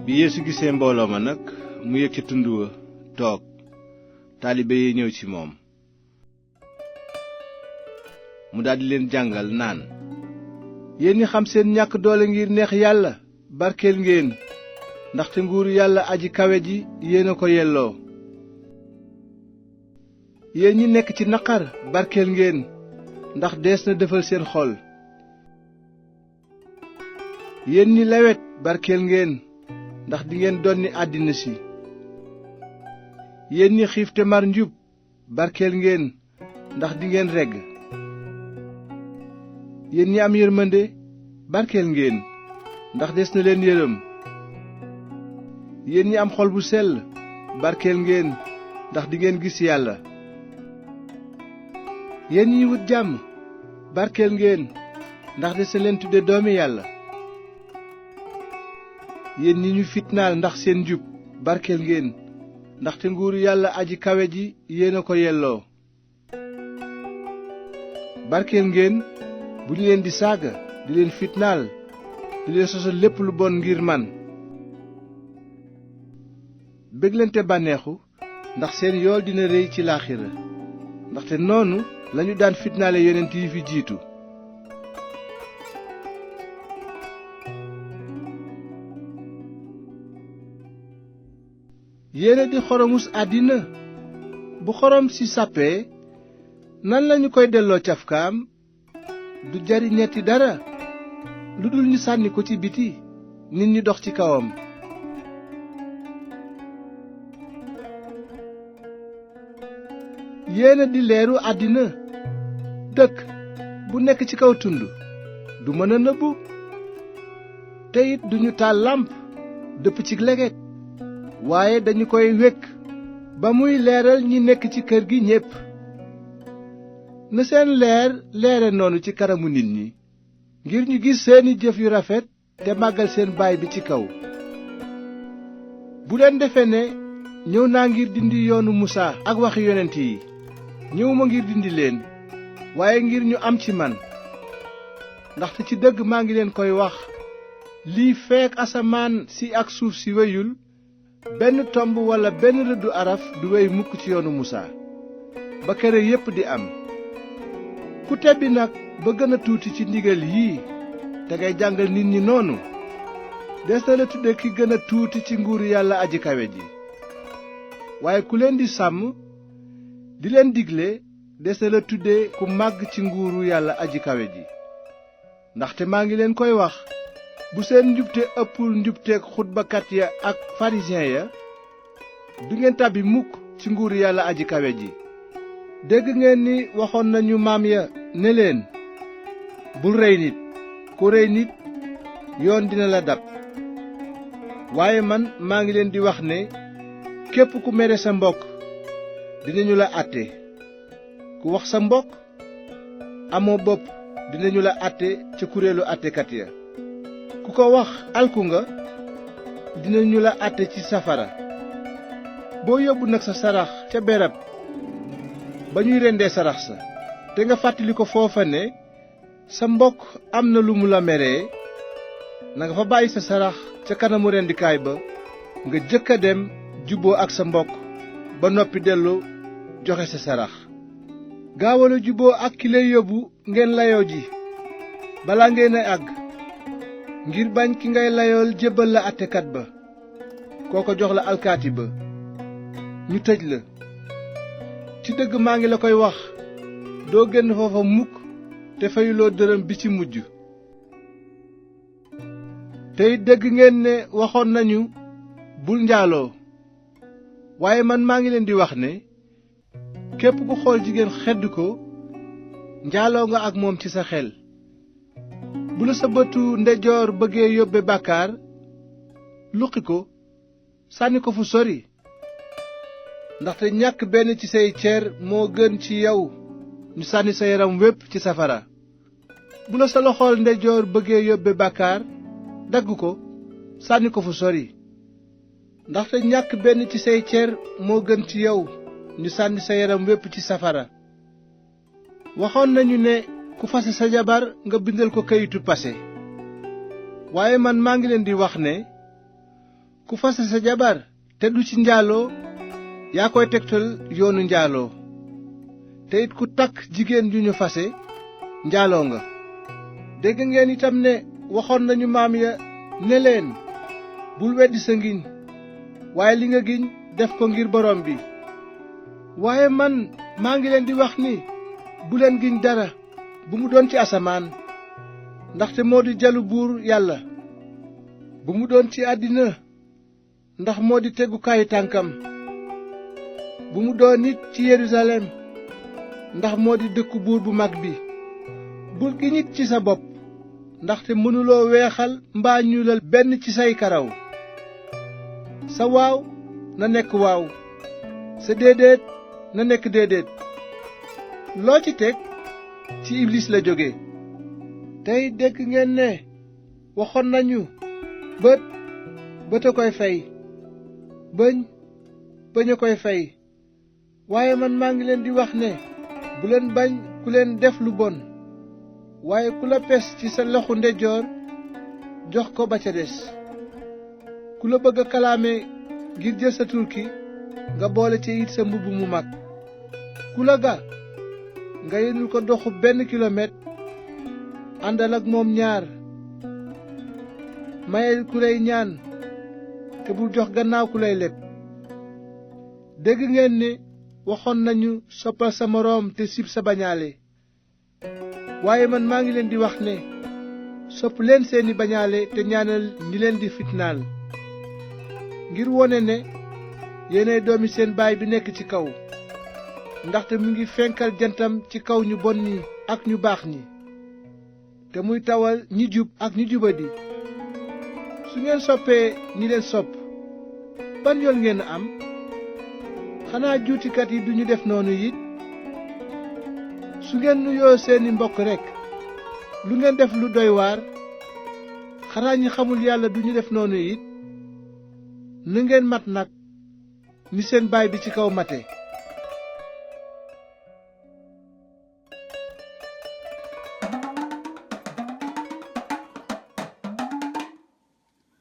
bi Yeesu gisee mbooloo ma nag mu yéeg ca tund wa toog taalibe yi ñëw ci moom mu daldi leen jàngal naan yéen ñi xam seen ñàkk doole ngir neex yàlla barkeel ngeen ndaxte nguuru yàlla aji kawe ji yéen a ko yelloo yéen ñi nekk ci naqar barkeel ngeen ndax dees na defal seen xol yéen ñi lewet barkeel ngeen ndax dingeen donni àddina si yéen ñi xiif te mar njub barkeel ngeen ndax dingeen regg yéen ñi am yërmande barkeel ngeen ndax des na leen yërëm yéen ñi am xol bu sell barkeel ngeen ndax dingeen gis yàlla yéen ñi wut jàmm barkeel ngeen ndax des na leen tudde doomi yàlla yéen ñi ñu fitnaal ndax seen njub barkeel ngeen ndaxte nguuru yàlla aji kawe ji yéen a ko yelloo barkeel ngeen bu ñu leen di saaga di leen fitnaal di leen sosal lépp lu bon ngir man bég leen te bànneexu ndax seen yool dina réy ci laaxira ndaxte noonu lañu daan fitnaale yonent yi fi jiitu yéena di xoromus àddina bu xorom si sàppee nan lañu koy delloo cafkaam du jariñeti dara lu dul ñu sànni ko ci biti nit ñi dox ci kawam yéena di leeru àddina dëkk bu nekk ci kaw tund du mën a nëbbu te it duñu taal làmp dëpp ci leget waaye dañu koy wekk ba muy leeral ñi nekk ci kër gi ñépp na seen leer leere noonu ci kanamu nit ñi ngir ñu gis seeni jëf yu rafet te màggal seen baay bi ci kaw bu leen defe ne ñëw naa ngir dindi yoonu Musaa ak waxi yonent yi ñëwuma ngir dindi leen waaye ngir ñu am ci man ndaxte ci dëgg maa ngi leen koy wax lii feek asamaan si ak suuf si weyul benn tomb walla benn rëddu araf du wey mukk ci yoonu Musaa ba kere yépp di am ku tebbi nag ba gën a tuuti ci ndigal yii te ngay jàngal nit ñi noonu des na la tudde ki gën a tuuti ci nguuru yàlla aji kawe ji waaye ku leen di sàmm di leen digle des na la tudde ku màgg ci nguuru yàlla aji kawe ji ndaxte maa ngi leen koy wax bu seen njubte ëppul njubteek xutbakat ya ak farisiyen ya du ngeen tàbbi mukk ci nguuru yàlla aji kawe ji dégg ngeen ni waxoon nañu maam ya ne leen bul rey nit ku rey nit yoon dina la dab waaye man maa ngi leen di wax ne képp ku mere sa mbokk dinañu la àtte ku wax sa mbokk amoo bopp dinañu la àtte ca kuréelu àttekat ya ku ko wax alku nga dinañu la àtte ci safara boo yóbbu nag sa sarax ca berab ba ñuy rendee sarax sa te nga fàttali ko foofa ne sa mbokk am na lu mu la meree na nga fa bàyyi sa sarax ca kanamu rendikaay ba nga jëkk a dem jubboo ak sa mbokk ba noppi dellu joxe sa sarax gaawal a jubboo ak ki lay yóbbu ngeen layoo ji balaa ngeen a àgg ngir bañ ki ngay layool jébbal la àttekat ba kooko jox la alkaati ba ñu tëj la ci dëgg maa ngi la koy wax doo génn foofa mukk te fayuloo dërëm bi ci mujj tey dégg ngeen ne waxoon nañu bul njaaloo waaye man maa ngi leen di wax ne képp ku xool jigéen xedd ko njaaloo nga ak moom ci sa xel bu la sa bëtu ndeyjoor bëggee yóbbe bàkkaar luqi ko sànni ko fu sori ndaxte ñàkk benn ci say ceer moo gën ci yow ñu sànni sa yaram wépp ci safara bu la sa loxool ndeyjoor bëggee yóbbe bàkkaar dagg ko sànni ko fu sori ndaxte ñàkk benn ci say ceer moo gën ci yow ñu sànni sa yaram wépp ci safara waxoon nañu ne ku fase sa jabar nga bindal ko kayitu pase waaye man maa ngi leen di wax ne ku fase sa jabar te du ci njaaloo yaa koy tegtal yoonu njaaloo te it ku takk jigéen ju ñu fase njaaloo nga. dégg ngeen itam ne waxoon nañu maam ya ne leen bul weddi sa ngiñ waaye li nga giñ def ko ngir borom bi. waaye man maa ngi leen di wax ni bu leen giñ dara bu mu doon ci asamaan ndaxte moo di jalu buur yàlla, bu mu doon ci àddina ndax moo di tegukaayu tànkam, bu mu doon nit ci Yerusalem ndax moo di dëkku buur bu mag bi. bul giñ it ci sa bopp ndaxte mënuloo weexal mbaa ñuulal benn ci say karaw. sa waaw na nekk waaw, sa déedéet na nekk déedéet. loo ci teg ci iblis la jóge. tey dégg ngeen ne waxoon nañu bët a koy fay, bëñ a koy fay. waaye man maa ngi leen di wax ne bu leen bañ ku leen def lu bon, waaye ku la pes ci sa loxo ndeyjoor jox ko ba ca des. ku la bëgg a kalaame ngir jël sa turki nga boole ci it sa mbubb mu mag. ku la ga nga yenul ko doxu 1 kilomètre, àndal ak moom 2. mayel ku lay ñaan te bul jox gannaaw ku lay leb. dégg ngeen ne waxoon nañu soppal sa moroom te sib sa bañaale. waaye man maa ngi leen di wax ne sopp leen seeni bañaale te ñaanal ñi leen di fitnaal, ngir wone ne yéenay doomi seen baay bi nekk ci kaw, ndaxte mu ngi fenkal jantam ci kaw ñu bon ñi ak ñu baax ñi, te muy tawal ñi jub ak ñi jubadi. su ngeen soppee ñi leen sopp ban yoon ngeen am? xanaa juutikat yi duñu def noonu it? su ngeen nuyoo seeni mbokk rekk lu ngeen def lu doy waar? xanaa ñi xamul yàlla duñu def noonu it? na ngeen mat nag ni seen baay bi ci kaw mate.